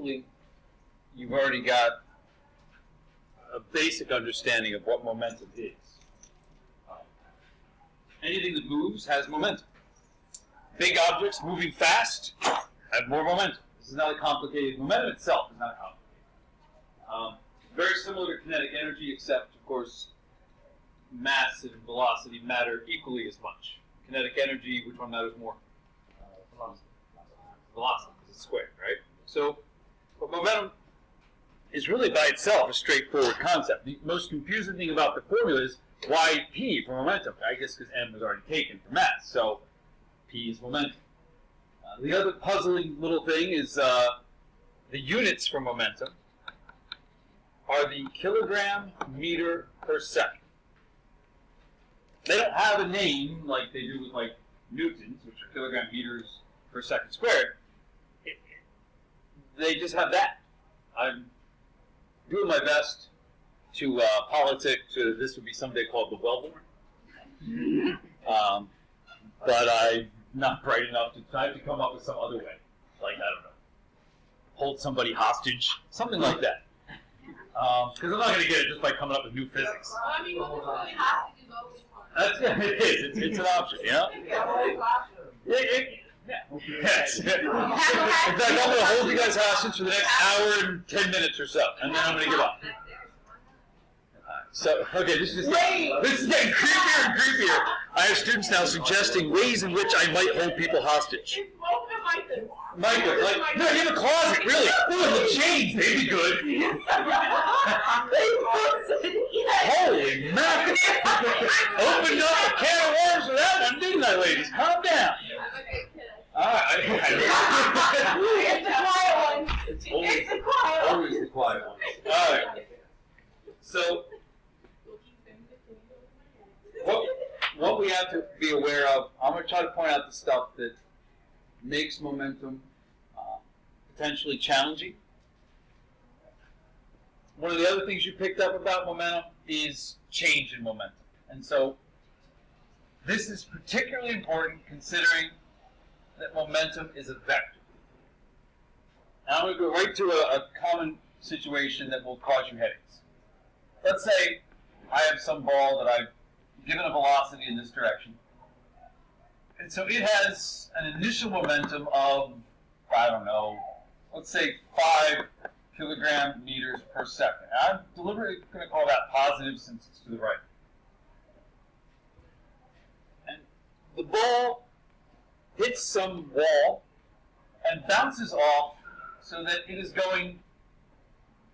hopefully you've already got a basic understanding of what momentum is. Anything that moves has momentum. Big objects moving fast have more momentum. This is not a complicated. Momentum itself is not complicated. Very similar to kinetic energy, except, of course, mass and velocity matter equally as much. Kinetic energy, which one matters more? Velocity. Velocity, because it's squared, right? So, but momentum is really by itself a straightforward concept. The most confusing thing about the formula is why P for momentum? I guess because M was already taken for mass, so P is momentum. The other puzzling little thing is the units for momentum are the kilogram meter per second. They don't have a name like they do with like newtons, which are kilogram meters per second squared. They just have that. I'm doing my best to politic to this would be someday called the Wellborn. But I'm not bright enough to try to come up with some other way. Like, I don't know, hold somebody hostage, something like that. Because I'm not going to get it just by coming up with new physics. I mean, hostage is always fun. It is. It's an option, you know? Yes. In fact, I'm going to hold you guys hostage for the next hour and 10 minutes or so, and then I'm going to give up. So, okay, this is getting creepier and creepier. I have students now suggesting ways in which I might hold people hostage. Michael, like, no, you have a closet, really. Ooh, the chains, they'd be good. Holy mackerel. Opened up a can of worms for that one, didn't I, ladies? Calm down. All right. It's the quiet one. It's the quiet one. Always the quiet one. All right. So, what we have to be aware of, I'm going to try to point out the stuff that makes momentum potentially challenging. One of the other things you picked up about momentum is change in momentum. And so this is particularly important considering that momentum is a vector. And I'm going to go right to a common situation that will cause you headaches. Let's say I have some ball that I've given a velocity in this direction. And so it has an initial momentum of, I don't know, let's say 5 kilogram meters per second. I'm deliberately going to call that positive since it's to the right. And the ball hits some wall and bounces off so that it is going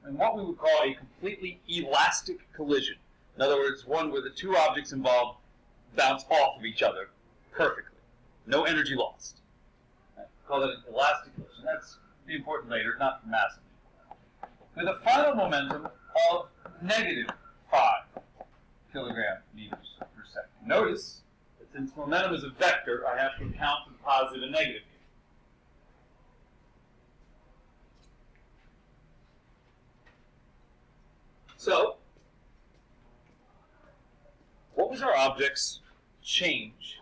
in what we would call a completely elastic collision. In other words, one where the two objects involved bounce off of each other perfectly. No energy lost. Call that an elastic collision. That's be important later, not massive. With a final momentum of negative 5 kilogram meters per second. Notice that since momentum is a vector, I have to account for the positive and negative. So, what was our object's change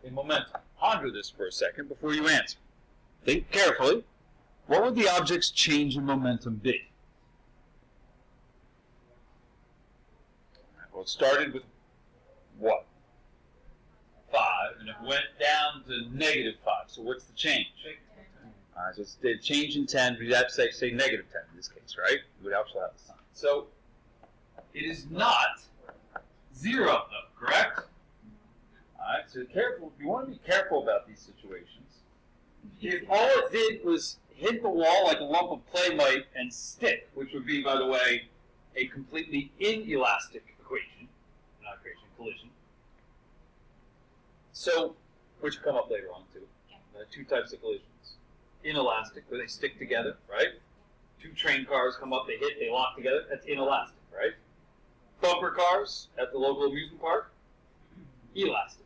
in momentum? Ponder this for a second before you answer. Think carefully. What would the object's change in momentum be? Well, it started with what? 5, and it went down to negative 5. So what's the change? All right, so it's the change in 10, but you'd have to say negative 10 in this case, right? You would also have the sign. So it is not 0, though, correct? All right, so careful. You want to be careful about these situations. If all it did was hit the wall like a lump of clay might and stick, which would be, by the way, a completely inelastic equation, not equation, collision. So, which will come up later on too. Two types of collisions. Inelastic, where they stick together, right? Two train cars come up, they hit, they lock together. That's inelastic, right? Bumper cars at the local amusement park, elastic.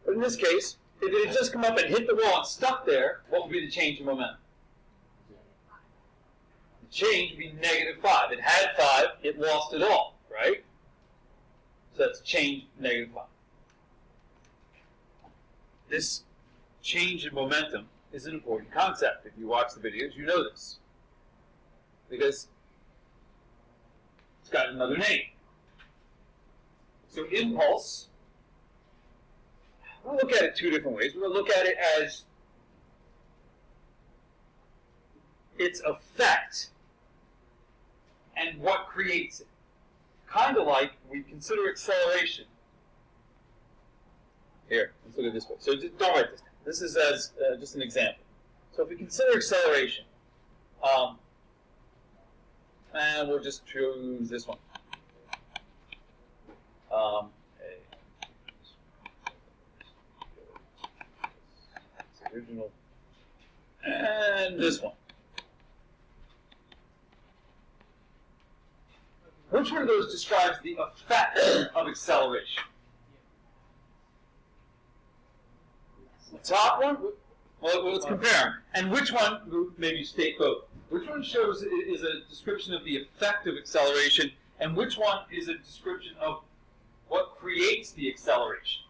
But in this case, if it had just come up and hit the wall and stuck there, what would be the change in momentum? The change would be negative 5. It had 5, it lost it all, right? So that's change negative 5. This change in momentum is an important concept. If you watch the videos, you know this. Because it's got another name. So impulse, we'll look at it two different ways. We're going to look at it as its effect and what creates it. Kind of like we consider acceleration. Here, let's look at it this way. So just don't write this down. This is as just an example. So if we consider acceleration, and we'll just choose this one. Original. And this one. Which one of those describes the effect of acceleration? The top one? Well, let's compare them. And which one, maybe state both. Which one shows is a description of the effect of acceleration, and which one is a description of what creates the acceleration?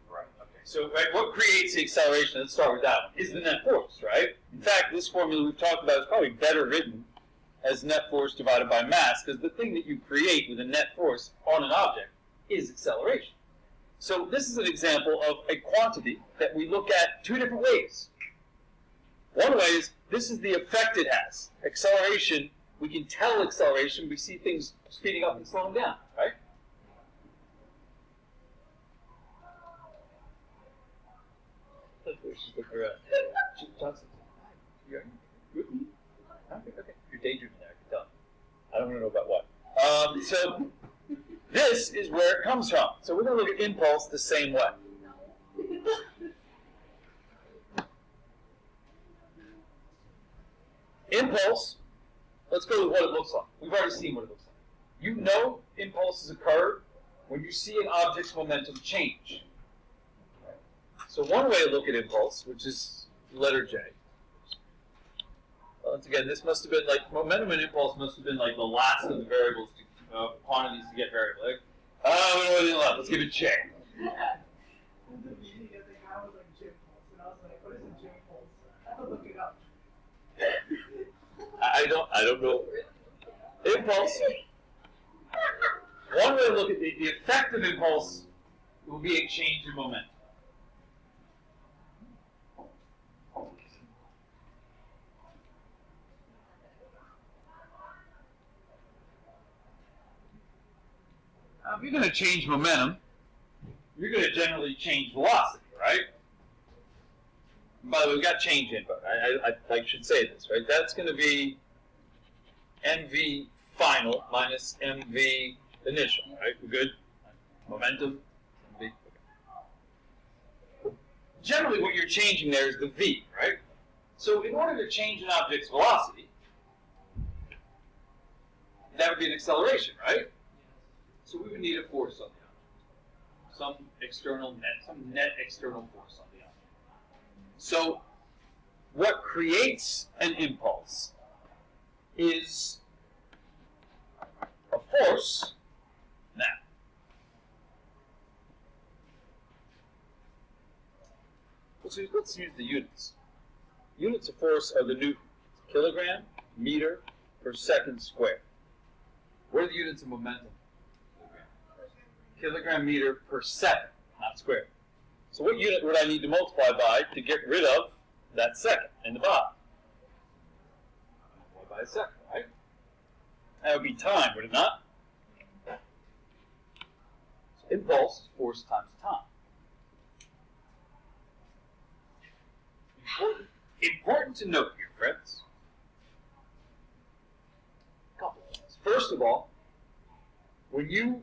Right. Okay. So, right, what creates the acceleration? Let's start with that one. Is the net force, right? In fact, this formula we've talked about is probably better written as net force divided by mass, because the thing that you create with a net force on an object is acceleration. So this is an example of a quantity that we look at two different ways. One way is, this is the effect it has. Acceleration, we can tell acceleration, we see things speeding up and slowing down, right? Johnson, you with me? Okay. You're daydreaming there, I can tell. I don't want to know about what. So this is where it comes from. So we're going to look at impulse the same way. Impulse, let's go with what it looks like. We've already seen what it looks like. You know impulses occur when you see an object's momentum change. So one way to look at impulse, which is letter J. Once again, this must have been like, momentum and impulse must have been like the last of the variables, quantities to get variable. Like, we don't know anything left. Let's give it J. In the beginning, I think I was like gym pulse, and I was like, what is a gym pulse? I have to look it up. I don't know. Impulse. One way to look at the effect of impulse will be a change in momentum. If you're going to change momentum, you're going to generally change velocity, right? And by the way, we've got change input. I should say this, right? That's going to be mv final minus mv initial, right? We're good? Momentum, mv. Okay. Generally, what you're changing there is the v, right? So in order to change an object's velocity, that would be an acceleration, right? So we would need a force on the object, some net external force on the object. So what creates an impulse is a force. Now, let's use the units. Units of force are the newtons: kilogram, meter, per second squared. What are the units of momentum? Kilogram meter per second, not squared. So what unit would I need to multiply by to get rid of that second in the bottom? Multiply by a second, right? That would be time, would it not? So impulse is force times time. Important to note here, friends. A couple of things. First of all, when you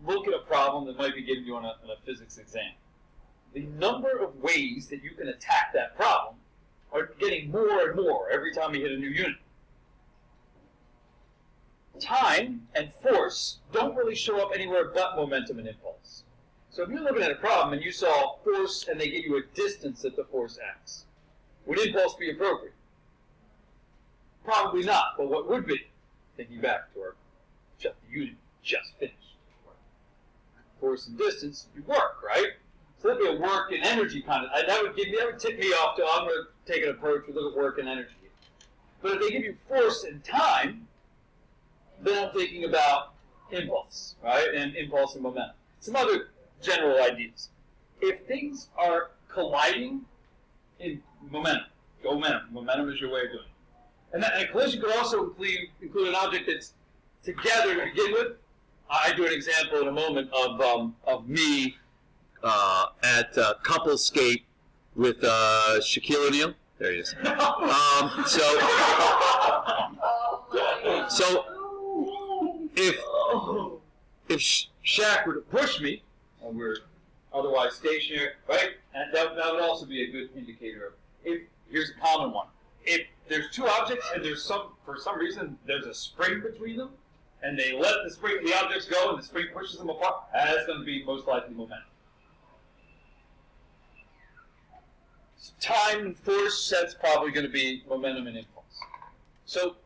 look at a problem that might be given you on a physics exam, the number of ways that you can attack that problem are getting more and more every time you hit a new unit. Time and force don't really show up anywhere but momentum and impulse. So if you're looking at a problem and you saw force and they give you a distance that the force acts, would impulse be appropriate? Probably not, but what would be? Thinking back to our unit just finished. Force and distance, you work, right? So that'd be a work and energy kind of. That would tip me off to I'm going to take an approach with look at work and energy. But if they give you force and time, then I'm thinking about impulse, right? And impulse and momentum. Some other general ideas. If things are colliding in momentum, momentum is your way of doing it. And a collision could also include an object that's together to begin with. I do an example in a moment of me at couple skate with Shaquille O'Neal. There he is. So if Shaq were to push me, and we're otherwise stationary, right? And that would also be a good indicator of. Here's a common one. If there's two objects and for some reason there's a spring between them, and they let the objects go, and the spring pushes them apart, that's going to be most likely momentum. Time and force, that's probably going to be momentum and impulse. So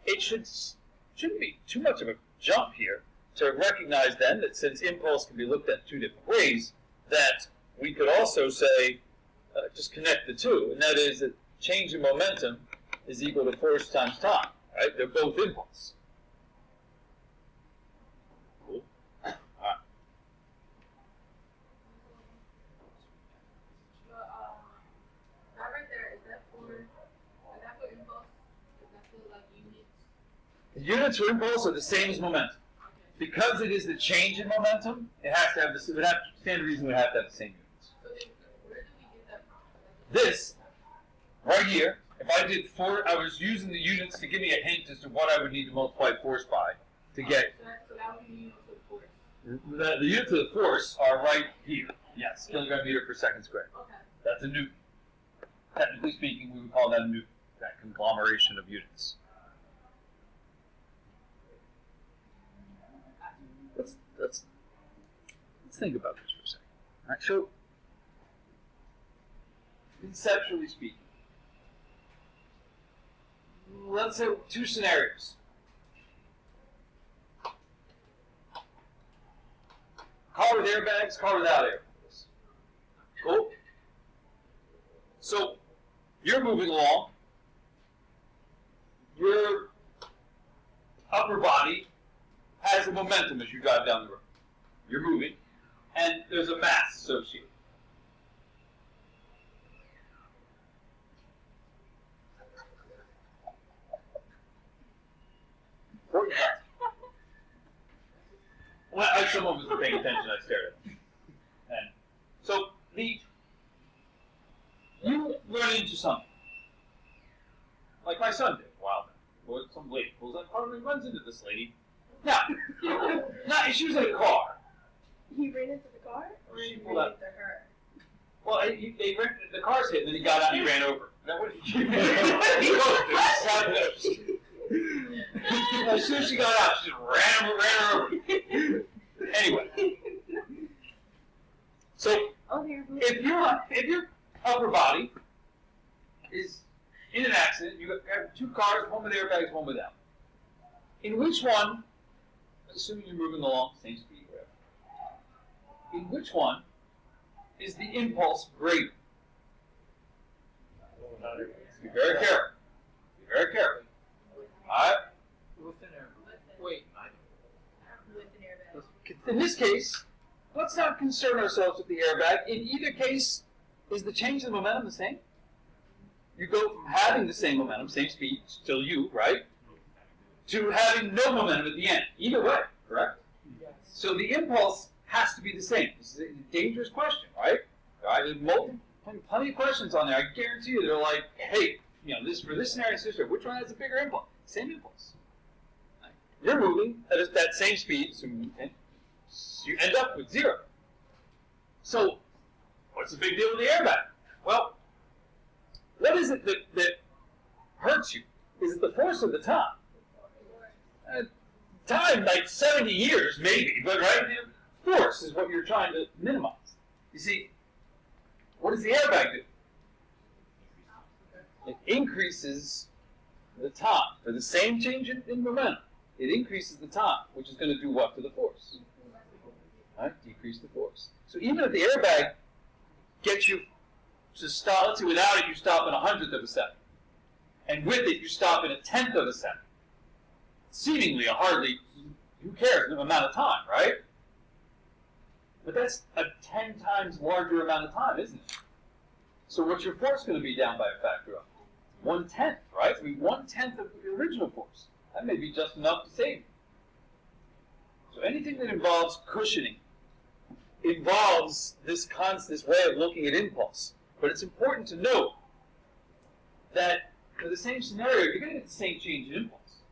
it shouldn't be too much of a jump here to recognize then that since impulse can be looked at two different ways, that we could also say, just connect the two, and that is that change in momentum is equal to force times time, right? They're both impulse. Cool. All right. That right there, is that for impulse? Is that for like units? The units for impulse are the same as momentum. Because it is the change in momentum, it has to have the standard reason would have to have the same units. So then, where do we get that from? This, right here, if I did I was using the units to give me a hint as to what I would need to multiply force by to get. So that would be units of force. The units of the force are right here. Yes, kilogram meter per second squared. Okay. That's a Newton. Technically speaking, we would call that a Newton, that conglomeration of units. Let's think about this for a second. All right, so conceptually speaking, let's say two scenarios. Car with airbags, car without airbags. Cool? So you're moving along. Your upper body has a momentum as you drive down the road. You're moving, and there's a mass associated. Important fact. Well, if someone was paying attention, I stared at them. And so you run into something, like my son did a while back. Or some lady pulls out a car and runs into this lady. Now, she was in a car. He ran into the car, or She he pulled ran out- into her? Well, the car's hit, and then he got out and he ran over. Now, what did he as soon as she got out, she just ran her over. Anyway, so if your upper body is in an accident, you have two cars, one with airbags, one without. In which one, assuming you're moving along same speed, whatever, in which one is the impulse greater? Be very careful. Be very careful. All right? With an airbag. In this case, let's not concern ourselves with the airbag. In either case, is the change in momentum the same? You go from having the same momentum, same speed, still you, right? To having no momentum at the end. Either way, correct? Yes. So the impulse has to be the same. This is a dangerous question, right? There's plenty of questions on there. I guarantee you, they're like, hey, for this scenario, which one has a bigger impulse? Same impulse. You're moving at that same speed, so you end up with zero. So, what's the big deal with the airbag? Well, what is it that hurts you? Is it the force or the time? Time, like 70 years, maybe, but right? Force is what you're trying to minimize. You see, what does the airbag do? It increases the time. For the same change in momentum, it increases the time, which is going to do what to the force? Right? Decrease the force. So even if the airbag gets you to stop, let's say without it you stop in 100th of a second, and with it you stop in 1/10 of a second, seemingly a hardly, who cares, an amount of time, right? But that's a 10 times larger amount of time, isn't it? So what's your force going to be down by a factor of 1/10, right? I mean, 1/10 of the original force. That may be just enough to save you. So anything that involves cushioning involves this way of looking at impulse. But it's important to note that for the same scenario, you're going to get the same change in impulse.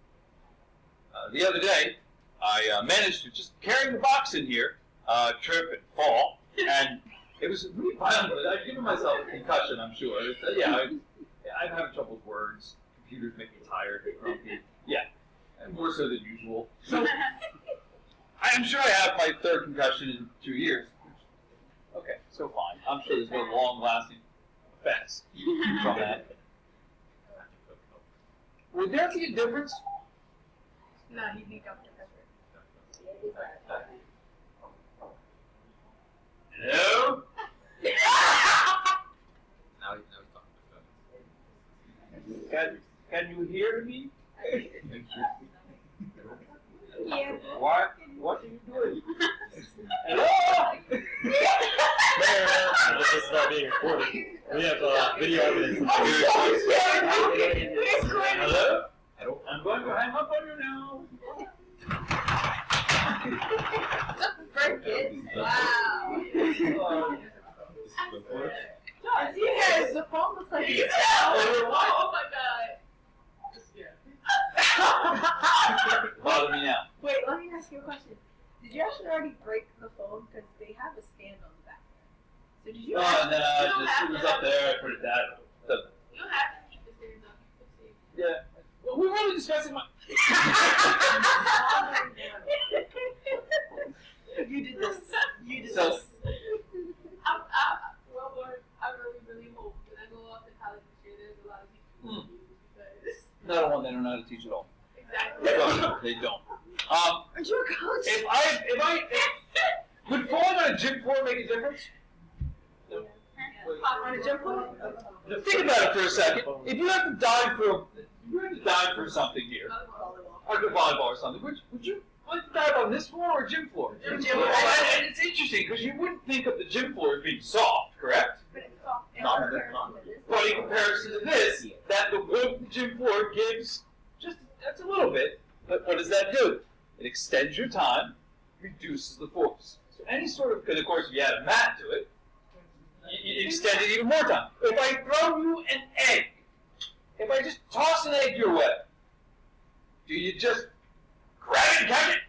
The other day, I managed to, just carrying the box in here, trip and fall, and it was really violent. I've given myself a concussion, I'm sure. I'm having trouble with words. Computers make me tired and grumpy. Yeah, and more so than usual. So I'm sure I have my 3rd concussion in 2 years. Okay, so fine. I'm sure there's no long-lasting effects from that. Would there be a difference? No, he'd be Dr. Pepper. Hello? Now he's talking. Can you hear me? Yeah. What are you doing? Hello? This is not being recorded. We have video evidence. Hello? I'm going to hang up on you now. Wow. John, see here, the phone looks like it's Oh my god. Bother me now. Wait, let me ask you a question. Did you actually already break the phone? Because they have a stand on the back there. So did you No, it was up there. I put it down. You don't have to keep the stairs up. Yeah. Well, we were really discussing my. You did this. You did So- this. Well, Lord, I really hope when I go off to college this year, there's a lot of people because Not one they don't know how to teach at all. exactly. They don't. Aren't you a college? If would falling on a gym floor make a difference? On a gym floor? Think about it for a second. If you have to dive for something here, like a volleyball or something, would you like to dive on this floor or gym floor? Gym And floor. it's interesting because you wouldn't think of the gym floor as being soft, correct? But it's soft. But in comparison to this, that the wood of the gym floor gives that's a little bit. But what does that do? It extends your time, reduces the force. So any sort of, because of course if you add a mat to it, you extend it even more time. If I throw you an egg, if I just toss an egg your way, do you just grab it and catch it?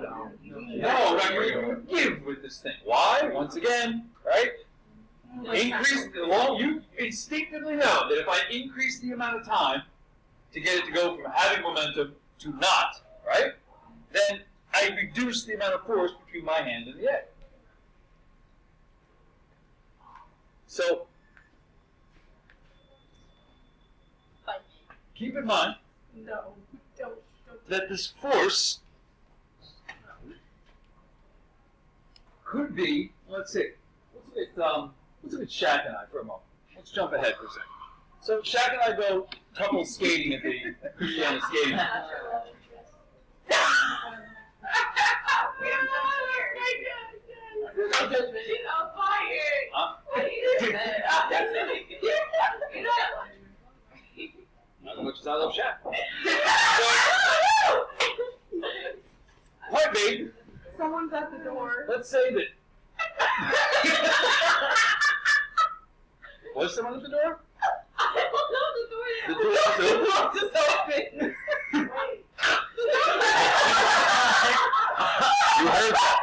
No, right, you give with this thing. Why? Once again, right? Increase the you instinctively know that if I increase the amount of time to get it to go from having momentum to not, right? Then I reduce the amount of force between my hand and the egg. So keep in mind No, don't. that this force could be, let's see, let's look at Shaq and I for a moment. Let's jump ahead for a second. So Shaq and I go couple skating at the Christiana skating. Not as much as I love Shaq. Point B, Someone's at the door. let's say that. Was someone at the door? The door was open. Just open. You heard that?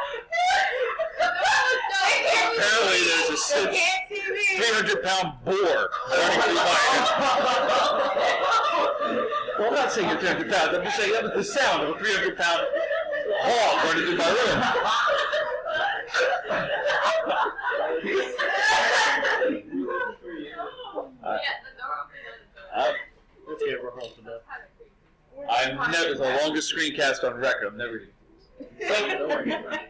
Apparently there's a They can't see me. 300-pound boar running through my head. Well, I'm not saying you're 300 pounds. I'm just saying that was the sound of a 300-pound hog running through my room. Let's get real home to that. I'm never the longest screencast on record. I'm never. Don't worry about it.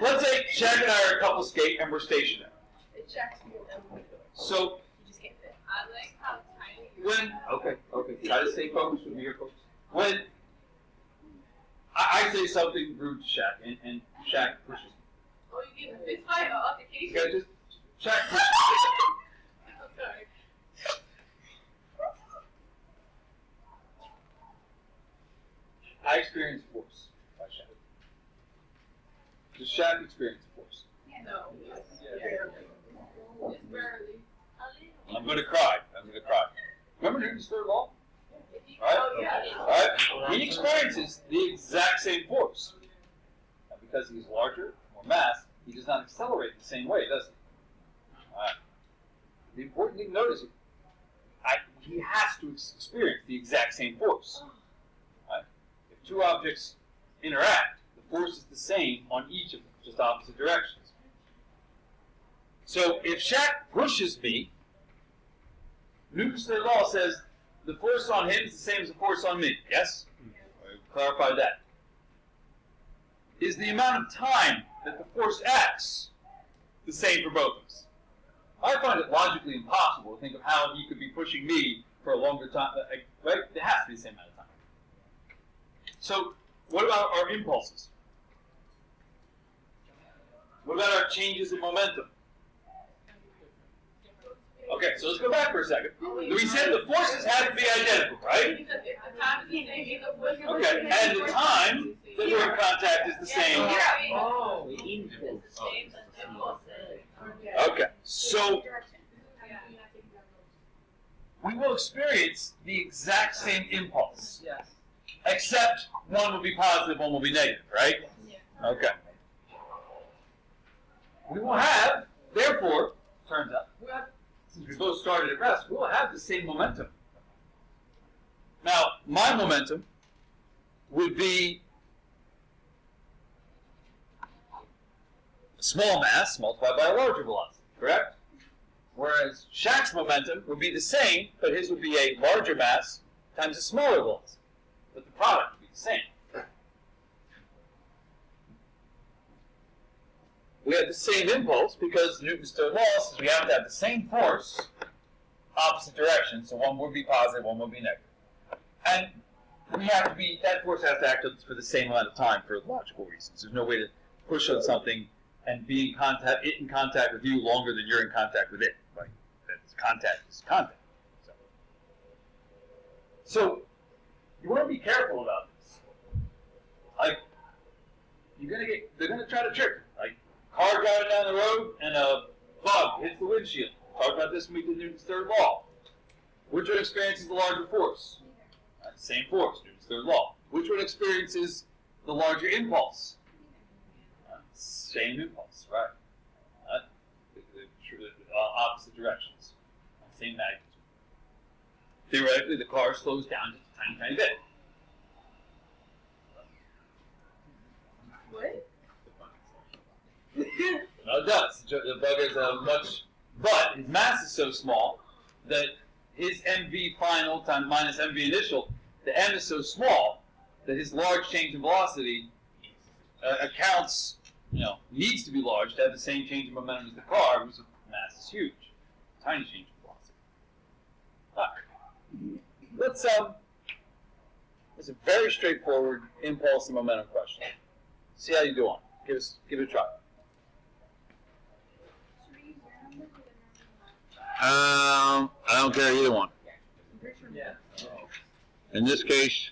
let's say Shaq and I are a couple skate and we're stationary. It checks me. So You just can't fit. I like how tiny you okay, try to stay focused with me here, folks. When I say something rude to Shaq and Shaq pushes me. Oh, you get a fist fight or altercation? Okay, just Shaq pushes I'm sorry. me. I experience force by Shaq. Does Shaq experience force? No. Just barely. I'm going to cry. Remember Newton's third law? Right? Oh, yeah. Alright? He experiences the exact same force. Now, because he's larger, more mass, he does not accelerate the same way, does he? Alright. The important thing to notice is he has to experience the exact same force. Right? If two objects interact, the force is the same on each of them, just opposite directions. So if Shaq pushes me, Newton's third law says the force on him is the same as the force on me. Yes? Clarify that. Is the amount of time that the force acts the same for both of us? I find it logically impossible to think of how he could be pushing me for a longer time. Right? It has to be the same amount of time. So, what about our impulses? What about our changes in momentum? Okay, so let's go back for a second. We said the forces had to be identical, right? Okay, and the time that we're in contact is the same. Oh. Okay, so we will experience the exact same impulse, Yes. except one will be positive, one will be negative, right? Okay. We will have, therefore, turns out, since we both started at rest, we will have the same momentum. Now, my momentum would be a small mass multiplied by a larger velocity, correct? Whereas Shaq's momentum would be the same, but his would be a larger mass times a smaller velocity. But the product would be the same. We have the same impulse because Newton's third law says we have to have the same force, opposite direction, so one would be positive, one would be negative. And that force has to act for the same amount of time for logical reasons. There's no way to push on something and be in contact with you longer than you're in contact with it. Like, contact is contact. So you want to be careful about this. Like, they're gonna try to trick you. Like, car driving down the road and a bug hits the windshield. Talked about this when we did Newton's third law. Which one experiences the larger force? Same force, Newton's third law. Which one experiences the larger impulse? Same impulse, right? Opposite directions, same magnitude. Theoretically, the car slows down just a tiny, tiny bit. What? No, it does. The bugger's but his mass is so small that his MV final times minus MV initial, the M is so small that his large change in velocity needs to be large to have the same change in momentum as the car, whose mass is huge. Tiny change in velocity. Alright. It's a very straightforward impulse and momentum question. See how you do on. Give it a try. I don't care either one. Yeah. In this case,